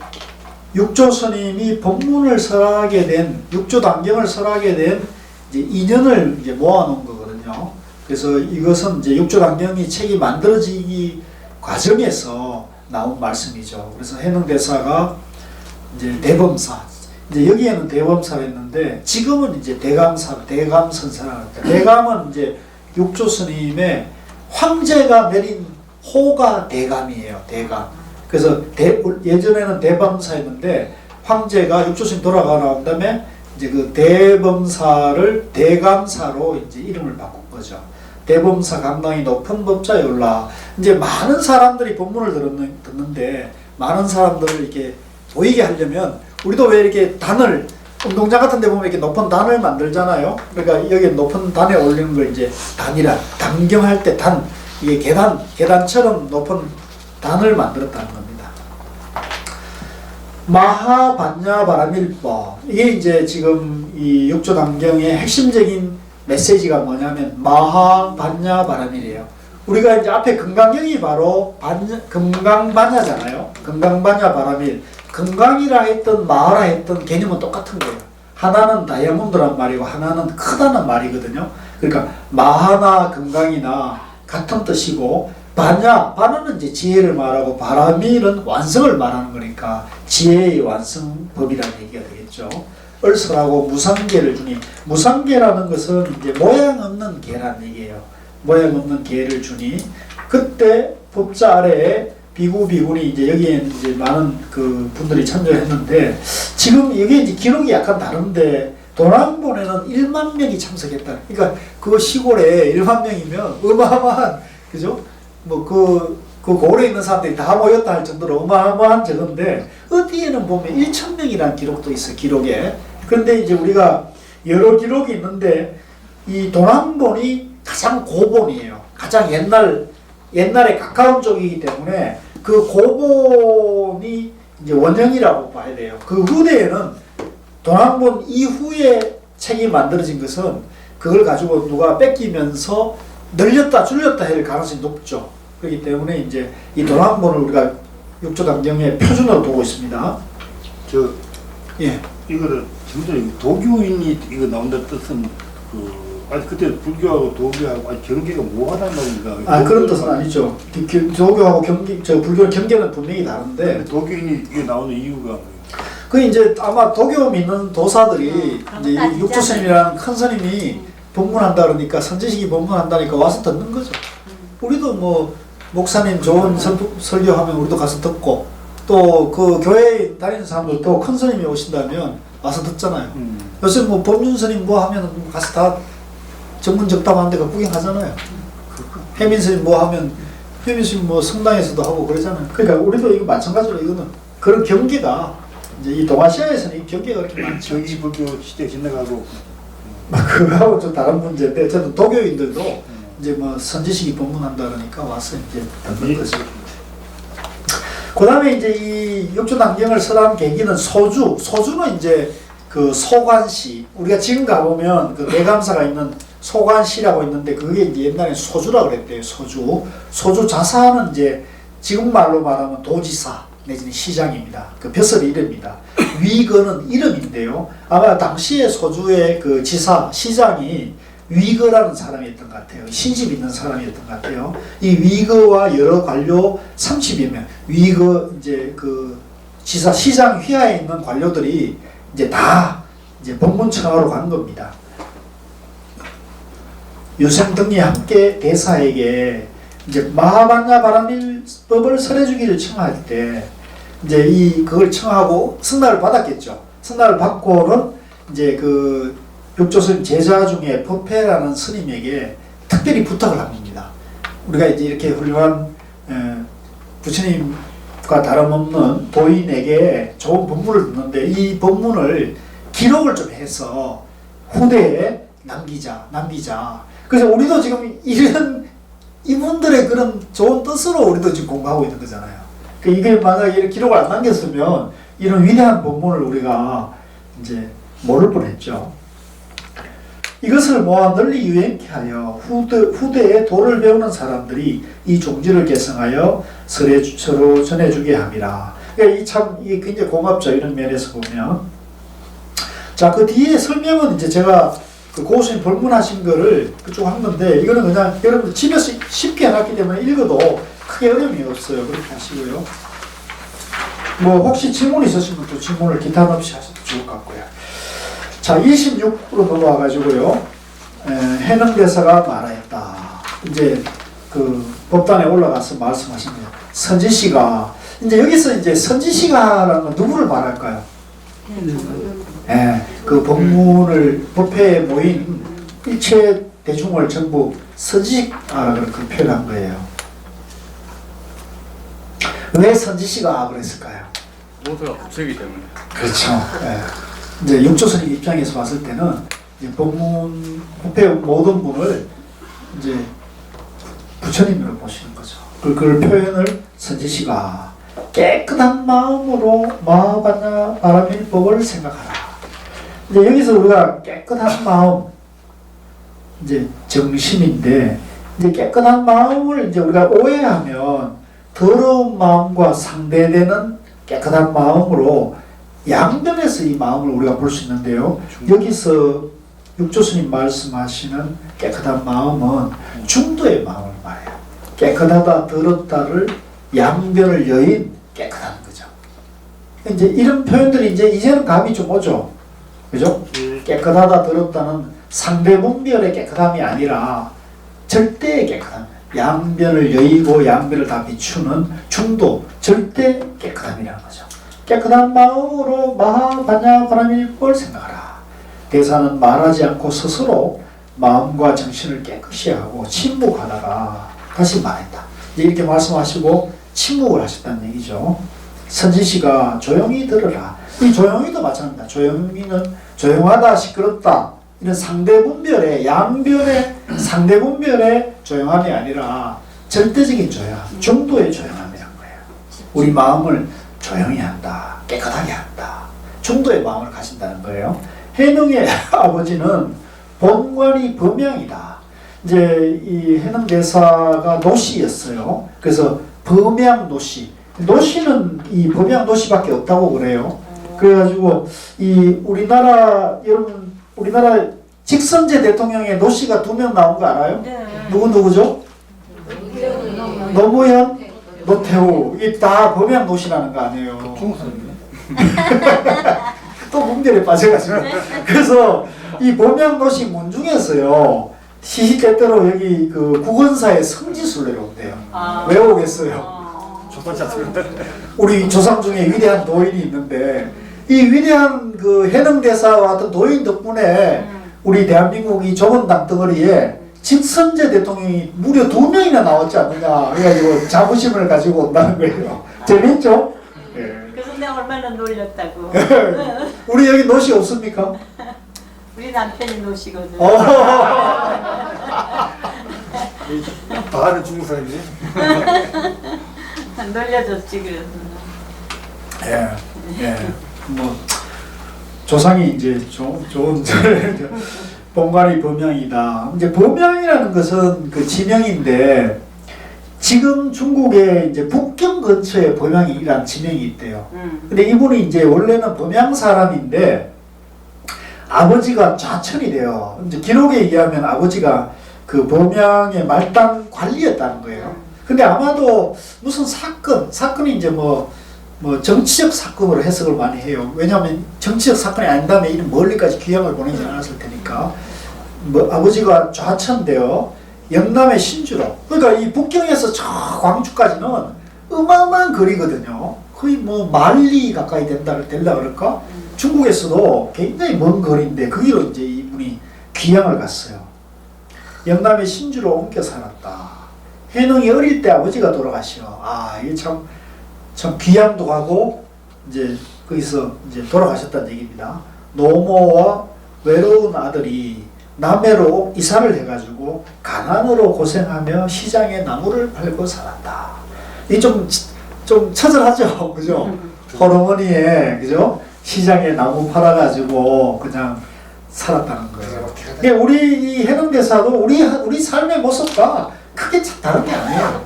육조 스님이 법문을 설하게 된 육조 당경을 설하게 된 이제 인연을 이제 모아놓은 거거든요. 그래서 이것은 이제 육조 당경이 책이 만들어지기 과정에서 나온 말씀이죠. 그래서 해능대사가 이제 대범사, 이제 여기에는 대범사를 했는데 지금은 이제 대감선사라고 합니다. 대감은 이제 육조 스님의 황제가 내린 호가 대감이에요. 대감. 그래서 예전에는 대범사였는데 황제가 육조선이 돌아가 나온 다음에 이제 그 대범사를 대감사로 이제 이름을 바꾼 거죠. 대범사 감당이 높은 법자에 올라. 이제 많은 사람들이 법문을 듣는데 많은 사람들을 이렇게 보이게 하려면 우리도 왜 이렇게 단을 운동장 같은 데 보면 이렇게 높은 단을 만들잖아요. 그러니까 여기 높은 단에 올리는 걸 이제 단이라, 단경할 때 단, 이게 계단처럼 높은 단을 만들었다는 겁니다. 마하반야바라밀법. 이게 이제 지금 이 육조단경의 핵심적인 메시지가 뭐냐면 마하반야바라밀이에요. 우리가 이제 앞에 금강경이 바로 금강반야잖아요. 금강반야바라밀. 금강이라 했던 마하라 했던 개념은 똑같은 거예요. 하나는 다이아몬드란 말이고 하나는 크다는 말이거든요. 그러니까 마하나 금강이나 같은 뜻이고 반야는 이제 지혜를 말하고 바라밀은 완성을 말하는 거니까 지혜의 완성법이라는 얘기가 되겠죠. 얼설하고 무상계를 주니, 무상계라는 것은 이제 모양 없는 계란 얘기예요. 모양 없는 계를 주니, 그때 법자 아래에 비구비군이 이제 여기에 이제 많은 그 분들이 참여했는데, 지금 이게 이제 기록이 약간 다른데 도남본에는 1만 명이 참석했다. 그러니까 그 시골에 1만 명이면 어마어마한, 그죠? 뭐 그 고을에 있는 사람들이 다 모였다 할 정도로 어마어마한 적은데, 어디에는 보면 1,000명이라는 기록도 있어, 기록에. 그런데 이제 우리가 여러 기록이 있는데 이 도남본이 가장 고본이에요. 가장 옛날에 가까운 쪽이기 때문에 그 고본이 이제 원형이라고 봐야 돼요. 그 후대에는 도남본 이후에 책이 만들어진 것은 그걸 가지고 누가 뺏기면서 늘렸다 줄였다 할 가능성이 높죠. 그렇기 때문에 이제 이 도남본을 우리가 육조단경의 표준으로 보고 있습니다. 예. 이거를 지금 전에 도교인이 이거 나온다 뜻은 아니 그때 불교하고 도교하고 아니 경계가 뭐하단 말인가? 그런 뜻은 아니죠. 도교하고 불교는 경계는 분명히 다른데 도교인이 이게 나오는 이유가 뭐예요? 그 이제 아마 도교 믿는 도사들이 이제 육조스님이라는 큰 스님이 법문한다 그러니까 선지식이 법문한다니까 와서 듣는 거죠. 우리도 뭐 목사님 좋은 설교하면 우리도 가서 듣고, 또 그 교회에 다니는 사람들도 큰 스님이 오신다면 와서 듣잖아요. 요새 뭐 법륜 스님 뭐 하면 가서 다 전문적답하는 데가 구경하잖아요. 혜민 스님 뭐 하면 혜민 스님 뭐 성당에서도 하고 그러잖아요. 그러니까 우리도 이거 마찬가지로 이거는 그런 경계가 이제 이 동아시아에서는 이 경계가 그렇게 많죠. 정기 불교 시대 지나가고 그거하고 좀 다른 문제인데, 저는 도교인들도 이제 뭐 선지식이 법문한다 그러니까 와서 이제 듣는 거죠. 그 다음에 이제 이 육조단경을 설한 계기는 소주는 이제 그 소관시, 우리가 지금 가보면 그 대감사가 있는 소관시라고 있는데 그게 이제 옛날에 소주라고 그랬대요. 소주 자사는 이제 지금 말로 말하면 도지사 내지는 시장입니다. 그 벼슬의 이름입니다. 위거는 이름인데요. 아마 당시에 소주의 그 시장이 위거라는 사람이었던 것 같아요. 신집 있는 사람이었던 것 같아요. 이 위거와 여러 관료 30여 명, 위거 이제 그 시장 휘하에 있는 관료들이 이제 다 이제 법문청하러 간 겁니다. 유생 등이 함께 대사에게 이제 마하반야바라밀법을 설해주기를 청할 때 이제 그걸 청하고 승낙을 받았겠죠. 승낙을 받고는 이제 그 육조스님 제자 중에 법회라는 스님에게 특별히 부탁을 합니다. 우리가 이제 이렇게 훌륭한 부처님과 다름없는 도인에게 좋은 법문을 듣는데 이 법문을 기록을 좀 해서 후대에 남기자. 그래서 우리도 지금 이분들의 그런 좋은 뜻으로 우리도 지금 공부하고 있는 거잖아요. 이게 만약에 이런 기록을 안 남겼으면 이런 위대한 법문을 우리가 이제 모를 뻔했죠. 이것을 모아 널리 유행케 하여 후대에 도를 배우는 사람들이 이 종지를 개성하여 서로 전해주게 함이라. 그러니까 이게 굉장히 고맙죠. 이런 면에서 보면. 자, 그 뒤에 설명은 이제 제가 그 고수님 법문하신 거를 그쪽 한 건데, 이거는 그냥 여러분들 집에서 쉽게 해놨기 때문에 읽어도 크게 어려움이 없어요. 그렇게 하시고요. 뭐 혹시 질문 있으시면 또 질문을 기탄 없이 하셔도 좋을 것 같고요. 자, 26으로 넘어와 가지고요. 해능대사가 말하였다. 이제 그 법단에 올라가서 말씀하신 거예요. 선지시가 이제 여기서 이제 선지시가라는 건 누구를 말할까요? 예, 그 법문을 법회에 모인 일체 대중을 전부 선지시가라고 그 표현한 거예요. 왜 선지시가 그랬을까요? 모두가 국세기 때문에. 그렇죠. 예. 이제 육조선 입장에서 봤을 때는 이제 법문 법회 모든 분을 이제 부처님으로 보시는 거죠. 그걸 표현을 선지시가 깨끗한 마음으로 마하반야 바라밀법을 생각하라. 이제 여기서 우리가 깨끗한 마음 이제 정심인데 이제 깨끗한 마음을 이제 우리가 오해하면 더러운 마음과 상대되는 깨끗한 마음으로 양변에서 이 마음을 우리가 볼 수 있는데요. 여기서 육조스님 말씀하시는 깨끗한 마음은 중도의 마음을 말해요. 깨끗하다 더럽다를 양변을 여인 깨끗한 거죠. 이제 이런 표현들이 이제는 감이 좀 오죠. 그죠? 깨끗하다 더럽다는 상대 분별의 깨끗함이 아니라 절대의 깨끗함. 양변을 여의고 양변을 다 비추는 중도 절대 깨끗함이라는 거죠. 깨끗한 마음으로 마하반야 바라밀법을 생각하라. 대사는 말하지 않고 스스로 마음과 정신을 깨끗이 하고 침묵하다가 다시 말했다. 이렇게 말씀하시고 침묵을 하셨다는 얘기죠. 선지시가 조용히 들으라. 이 조용히도 마찬가지입니다. 조용히는 조용하다, 시끄럽다 이런 상대분별의 양변의 상대분별의 조용함이 아니라 절대적인 조용함, 중도의 조용함이란 거예요. 우리 마음을 조용히 한다, 깨끗하게 한다, 중도의 마음을 가진다는 거예요. 해능의 아버지는 본관이 범양이다. 이제 이 해능 대사가 노씨였어요. 그래서 범양 노씨. 노씨는 이 범양 노씨밖에 없다고 그래요. 그래가지고 이 우리나라 여러분 우리나라 직선제 대통령의 노씨가 2명 나온 거 알아요? 네. 누구죠? 노무현, 노태우. 이게 다 범양 노씨라는 거 아니에요. 또 문결에 빠져가지고. 그래서 이 범양도시 문중에서요 시시때때로 여기 그 국원사의 성지순례를 온대요. 왜 오겠어요? 우리 조상 중에 위대한 노인이 있는데 이 위대한 그 해능대사와 같은 노인 덕분에 우리 대한민국이 좁은 땅덩어리에 직선제 대통령이 무려 2명이나 나왔지 않느냐 그래가지고 자부심을 가지고 온다는 거예요. 재밌죠? 그래서 내가 얼마나 놀렸다고. 우리 여기 노시 없습니까? 우리 남편이 노시거든. 다 아는 중국 사람이지? 놀려줬지 그래서. 예. 뭐 조상이 이제 좋은 본관이 범양이다. 이제 범양이라는 것은 그 지명인데 지금 중국에 이제 북경 근처에 범양이라는 지명이 있대요. 근데 이분이 이제 원래는 범양 사람인데 아버지가 좌천이 돼요. 이제 기록에 의하면 아버지가 그 범양의 말단 관리였다는 거예요. 근데 아마도 무슨 사건이 이제 뭐 정치적 사건으로 해석을 많이 해요. 왜냐하면 정치적 사건이 아닌다면 이런 멀리까지 귀향을 보내지 않았을 테니까. 뭐 아버지가 좌천되어 영남의 신주로. 그러니까 이 북경에서 저 광주까지는 어마어마한 거리거든요. 거의 뭐 만리 가까이 될라 그럴까? 중국에서도 굉장히 먼 거리인데 거기로 이제 이분이 귀향을 갔어요. 영남의 신주로 옮겨 살았다. 해능이 어릴 때 아버지가 돌아가셔. 이게 참 귀향도 가고 이제 거기서 이제 돌아가셨다는 얘기입니다. 노모와 외로운 아들이 남해로 이사를 해가지고 가난으로 고생하며 시장에 나무를 팔고 살았다. 이게 좀 처절하죠, 그죠? 호르몬이에 그죠? 시장에 나무 팔아가지고 그냥 살았다는 거예요. 그러니까 우리 이 해능대사도 우리 삶의 모습과 크게 다른 게 아니에요.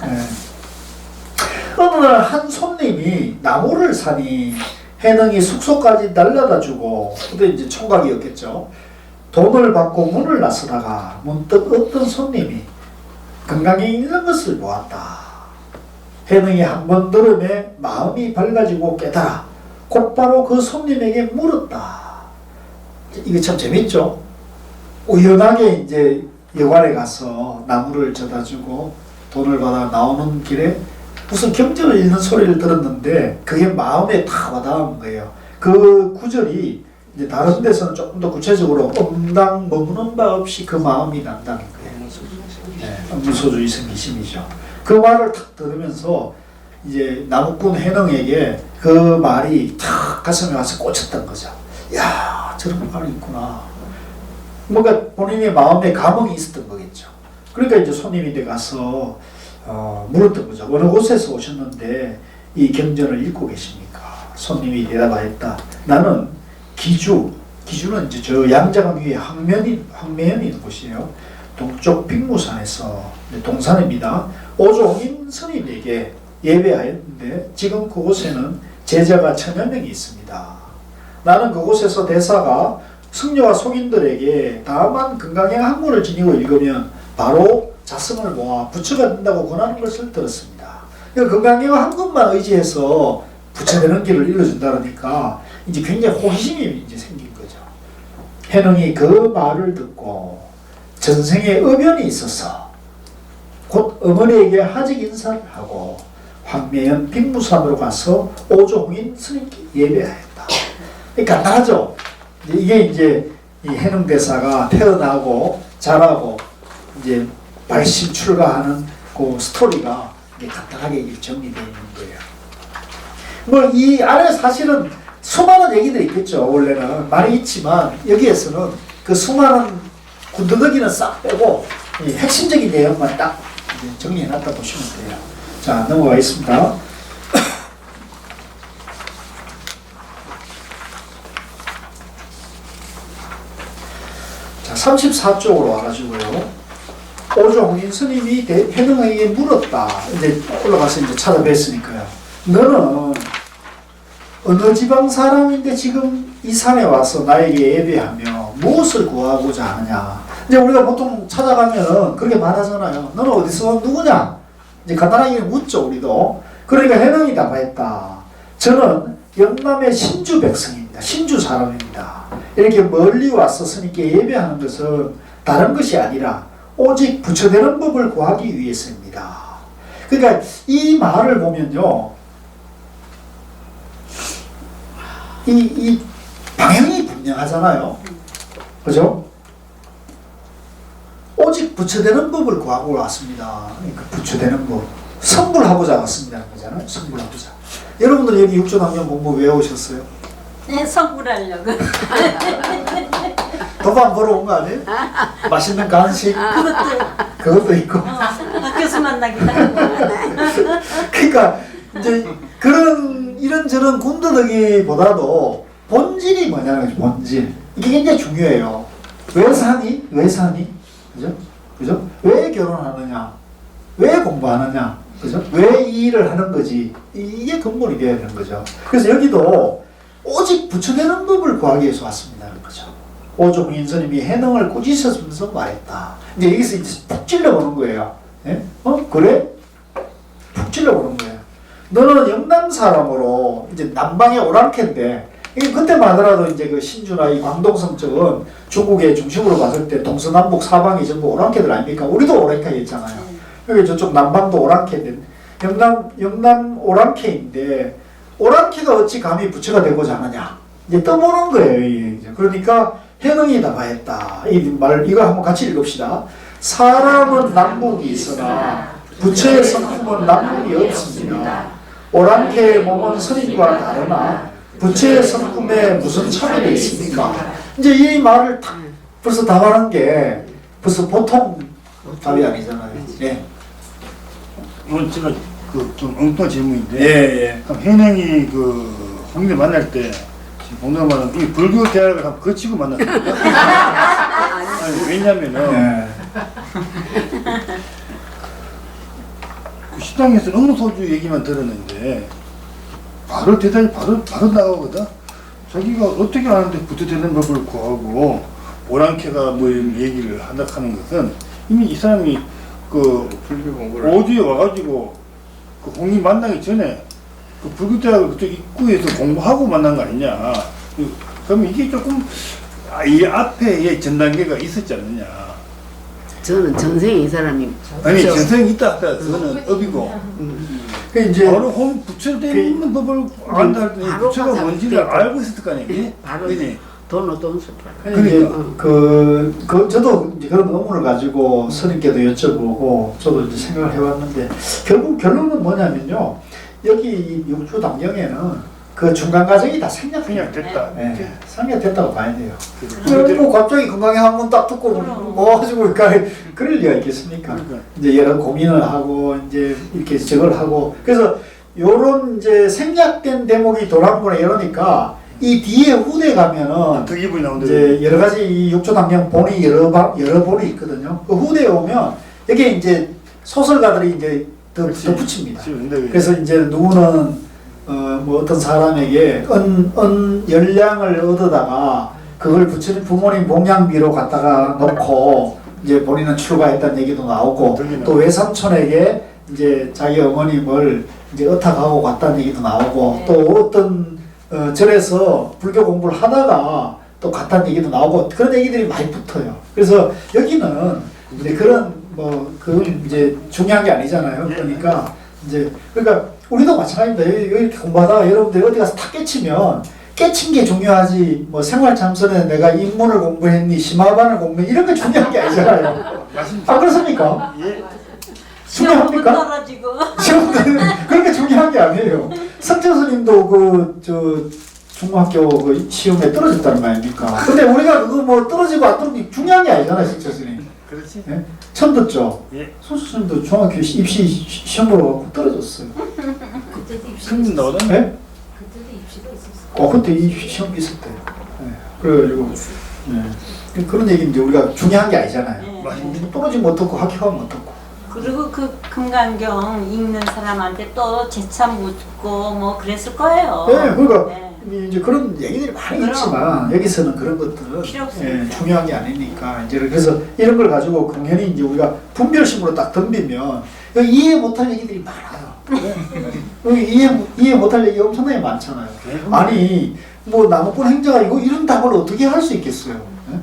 어느 날 한 손님이 나무를 사니 해능이 숙소까지 날라다 주고 그때 이제 총각이었겠죠. 돈을 받고 문을 나서다가 문득 어떤 손님이 건강에 있는 것을 보았다. 해능이 한 번 들음에 마음이 밝아지고 깨달아 곧바로 그 손님에게 물었다. 이게 참 재밌죠. 우연하게 이제 여관에 가서 나무를 져다 주고 돈을 받아 나오는 길에 무슨 경전을 읽는 소리를 들었는데 그게 마음에 탁 와닿은 거예요. 그 구절이 이제 다른 데서는 조금 더 구체적으로 엄당 머무는 바 없이 그 마음이 난다는 거예요. 네, 음소주의 생기심이죠. 그 말을 탁 들으면서 이제 나무꾼 해능에게 그 말이 탁 가슴에 와서 꽂혔던 거죠. 야, 저런 말이 있구나. 뭔가 본인의 마음에 감흥이 있었던 거겠죠. 그러니까 이제 손님이 돼 가서 물었던 거죠. 어느 곳에서 오셨는데 이 경전을 읽고 계십니까? 손님이 대답하였다. 나는 기주는 이제 저 양자강 위에 황매연이 있는 곳이에요. 동쪽 빅무산에서 동산입니다. 오종인 스님에게 예배하였는데 지금 그곳에는 제자가 1000여 명이 있습니다. 나는 그곳에서 대사가 승려와 속인들에게 다만 건강행 한문을 지니고 읽으면 바로 자성을 모아 부처가 된다고 권하는 것을 들었습니다. 그러니까 건강행 한문만 의지해서 부처되는 길을 읽어준다니까 이제 굉장히 호기심이 이제 생긴 거죠. 해능이 그 말을 듣고 전생에 의변이 있어서 곧 어머니에게 하직 인사를 하고 황매연 빅무산으로 가서 오종인 스님께 예배하였다. 간단하죠. 이게 이제 이 해능 대사가 태어나고 자라고 이제 발신 출가하는 그 스토리가 간단하게 정리되어 있는 거예요. 뭐 이 안에 사실은 수많은 얘기들이 있겠죠. 원래는 많이 있지만 여기에서는 그 수많은 군더더기는 싹 빼고 이 핵심적인 내용만 딱 정리해놨다 보시면 돼요. 자, 넘어가겠습니다. 자, 34쪽으로 와가지고요. 오종인 스님이 해능에게 물었다. 이제 올라가서 이제 찾아뵀으니까요. 너는 어느 지방 사람인데 지금 이 산에 와서 나에게 예배하며 무엇을 구하고자 하느냐. 이제 우리가 보통 찾아가면은 그렇게 말하잖아요. 너는 어디서 누구냐? 이제 간단하게 묻죠, 우리도. 그러니까 해능이 답했다. 저는 영남의 신주 백성입니다. 신주 사람입니다. 이렇게 멀리 와서 스님께 예배하는 것은 다른 것이 아니라 오직 부처되는 법을 구하기 위해서입니다. 그러니까 이 말을 보면요. 이 방향이 분명하잖아요. 그죠? 오직 부처되는 법을 구하고 왔습니다. 그러니까 부처되는 법. 성불하고자 왔습니다. 그잖아요. 성불하고자. 여러분들 여기 육조당경 공부 왜 오셨어요? 네, 성불하려고. 도반 보러 온 거 아니에요? 맛있는 간식 그것도 있고. 학교에서 만나기도 하고. 그러니까 이제 그런 이런저런 군더더기보다도 본질이 뭐냐는 거죠. 본질. 이게 굉장히 중요해요. 왜 사니? 왜 사니? 그죠? 그죠? 왜 결혼하느냐? 왜 공부하느냐? 그죠? 왜 이 일을 하는 거지? 이게 근본이 되어야 되는 거죠. 그래서 여기도 오직 부처되는 법을 구하기 위해서 왔습니다는 거죠. 오종인 스님이 해능을 꾸짖으면서 말했다. 이제 여기서 이제 푹 찔러보는 거예요. 예? 그래? 푹 찔러보는 거예요. 너는 영남 사람으로 이제 남방의 오랑캐인데, 이게 그때만 하더라도 이제 그 신주나 이 광동성 쪽은 중국의 중심으로 봤을 때 동서남북 사방이 전부 오랑캐들 아닙니까? 우리도 오랑캐였잖아요. 여기 저쪽 남방도 오랑캐인데, 영남 오랑캐인데, 오랑캐가 어찌 감히 부처가 되고자 하느냐? 이제 떠보는 거예요. 이제. 그러니까 해능이 답하였다. 이 말, 이거 한번 같이 읽읍시다. 사람은 남북이 있으나 부처의 성품은 남북이 없습니다. 오랑캐의 몸은 스님과 다르나 부처의 성품에 무슨 차별이 있습니까? 이제 이 말을 딱 벌써 답하는 게 벌써 보통 답이 아니잖아요. 예. 이건 제가 좀 엉뚱한 질문인데. 예. 그럼 해능이 홍대 만날 때 공동만은 이 불교 대학을 한번 거치고 만났습니다. 아니, 왜냐면은 그 식당에서 음소주 얘기만 들었는데 바로 대답이 바로 나오거든. 자기가 어떻게 하는데 부처되는 법을 구하고 오랑캐가 뭐 이런 얘기를 한다 하는 것은 이미 이 사람이 불교 공부를 어디에 와가지고 그 공인 만나기 전에 그 불교대학을 그쪽 입구에서 공부하고 만난 거 아니냐. 그럼 이게 조금 이 앞에 전 단계가 있었지 않느냐. 저는 전생에 이 사람이 아니 저- 전생이 있다 하다 그거는 업이고 그 이제 바로 홈 부처되는 법을 안다 할 때 바로 부처가 가자. 뭔지를 알고 있었을 거 아니에요. 그게? 바로 그지? 돈 돈 수팔. 그러니까 그 저도 이제 그런 의문을 가지고 스님께도 여쭤보고 저도 이제 생각을 해봤는데 결국 결론은 뭐냐면요. 여기 이 육주 당경에는 그 중간 과정이 다 생략돼요. 생략됐다. 네, 생략됐다고 봐야 돼요. 그래서 뭐 갑자기 건강에 한 번 딱 듣고 뭐 가지고 그럴 리가 있겠습니까? 그러니까. 이제 여러 고민을 하고 이제 이렇게 저걸 하고 그래서 요런 이제 생략된 대목이 돌아오거나 이러니까 이 뒤에 후대 가면은 더 기분이 나온다. 이제 여러 가지 이 육조당경 본이 여러 본이 있거든요. 그 후대에 오면 여기에 이제 소설가들이 이제 더 붙입니다. 그래서 이제 누구는 뭐 어떤 사람에게 연량을 얻어다가 그걸 부모님 봉양비로 갖다가 놓고 이제 본인은 출가했다는 얘기도 나오고 또 외삼촌에게 이제 자기 어머님을 이제 어탁하고 갔다는 얘기도 나오고 또 어떤 절에서 불교 공부를 하다가 또 갔다는 얘기도 나오고 그런 얘기들이 많이 붙어요. 그래서 여기는 이제 그런 뭐 그건 이제 중요한 게 아니잖아요. 그러니까 이제 그러니까 우리도 마찬가지입니다. 여기 이렇게 공부하다가 여러분들 어디 가서 탁 깨치면 깨친 게 중요하지 뭐 생활 참선에 내가 인문을 공부했니 심화반을 공부했니 이런 게 중요한 게 아니잖아요. 아 그렇습니까? 예. 시험 못 중요합니까? 떨어지고. 시험 그런 게 중요한 게 아니에요. 성철 스님도 중학교 그 시험에 떨어졌다는 거 아닙니까? 근데 우리가 그거 뭐 떨어지고 안 떨어지고 중요한 게 아니잖아요, 성철 스님. 그렇지. 예? 처음 듣죠? 예. 성철 스님도 중학교 입시 시험 보러 가고 떨어졌어요. 그때도 입시 승진 나오던. 예? 그때도 입시가 있었어. 그때 이 시험 있었대요. 예. 그래가지고 예. 그런 얘기 이제 우리가 중요한 게 아니잖아요. 네. 떨어지면 어떻고 합격하면 어떻고. 그리고 그 금강경 읽는 사람한테 또 재차 묻고 뭐 그랬을 거예요. 네, 그러니까 네. 이제 그런 얘기들이 많이 그럼. 있지만 여기서는 그런 것들은 필요 없습니다. 중요한 게 아니니까 이제 그래서 이런 걸 가지고 공연히 이제 우리가 분별심으로 딱 덤비면 여기 이해 못할 얘기들이 많아요. 여기 이해 못할 얘기 엄청나게 많잖아요. 아니 뭐 나무꾼 행자가 이런 답을 어떻게 할 수 있겠어요? 예?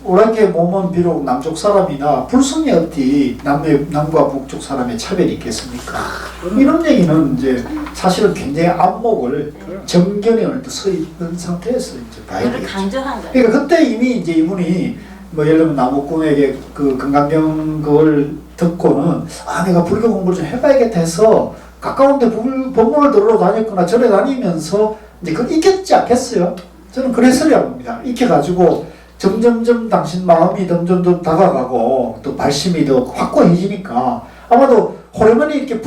오랑캐 몸은 비록 남쪽 사람이나 불성이 어디 남과 북쪽 사람의 차별이 있겠습니까? 이런 얘기는 이제 사실은 굉장히 안목을 정견에 어느 서 있는 상태에서 이제 봐야 그걸 되겠죠. 강조한 거예요. 그러니까 그때 이미 이제 이분이 뭐 예를 들면 나무꾼에게 그 금강경 그걸 듣고는 내가 불교 공부를 좀 해봐야겠다 해서 가까운데 법문을 들으러 다녔거나 절에 다니면서 이제 그걸 익혔지 않겠어요? 저는 그랬으리라 봅니다. 익혀가지고 점점점 당신 마음이 점점 더 다가가고 또 발심이 더 확고해지니까 아마도 호레만이 이렇게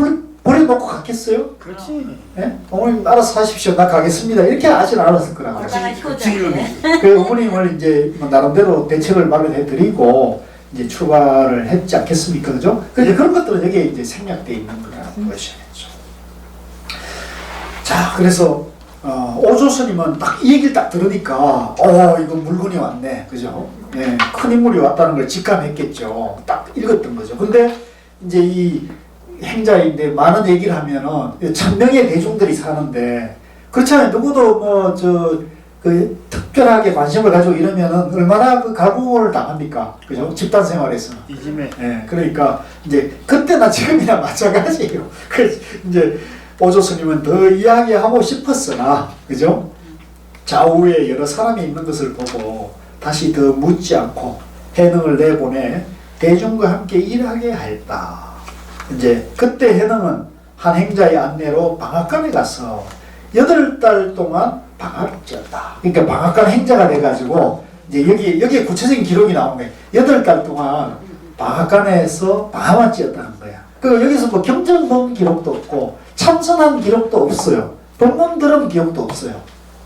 버려놓고 갔겠어요? 그렇지. 예? 어머님 알아서 하십시오. 나 가겠습니다. 이렇게 하진 않았을 거라고요. 얼마나 효자인데. 그 어머님을 이제 뭐 나름대로 대책을 마련해드리고 이제 출가를 했지 않겠습니까? 그죠? 그런데 그런 것들은 여기에 이제 생략되어 있는 거라는 것이겠죠. 자, 그래서 오조 스님은 딱 이 얘기를 딱 들으니까 이거 물건이 왔네. 그죠? 네, 큰 인물이 왔다는 걸 직감했겠죠. 딱 읽었던 거죠. 근데 이제 이 행자인데 많은 얘기를 하면은 1000명의 대중들이 사는데 그렇잖아요. 누구도 그 특별하게 관심을 가지고 이러면은 얼마나 그 가공을 당합니까? 그죠? 집단 생활에서는. 이짐에. 예, 그러니까 이제 그때나 지금이나 마찬가지예요. 그래서 이제 오조 스님은 더 이야기하고 싶었으나, 그죠? 좌우에 여러 사람이 있는 것을 보고 다시 더 묻지 않고 해능을 내보내 대중과 함께 일하게 하였다. 이제 그때 해능은 한 행자의 안내로 방앗간에 가서 8달 동안 방학을 찌었다. 그러니까 방앗간 행자가 돼가지고 이제 여기에 구체적인 기록이 나온 거예요. 8달 동안 방앗간에서 방학만 찌었다는 거야. 그 여기서 뭐 경전 본 기록도 없고 참선한 기록도 없어요. 법문 들은 기록도 없어요.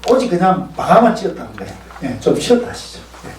오직 그냥 방학만 찌었다는 거예요. 예, 좀 쉬었다 하시죠. 예.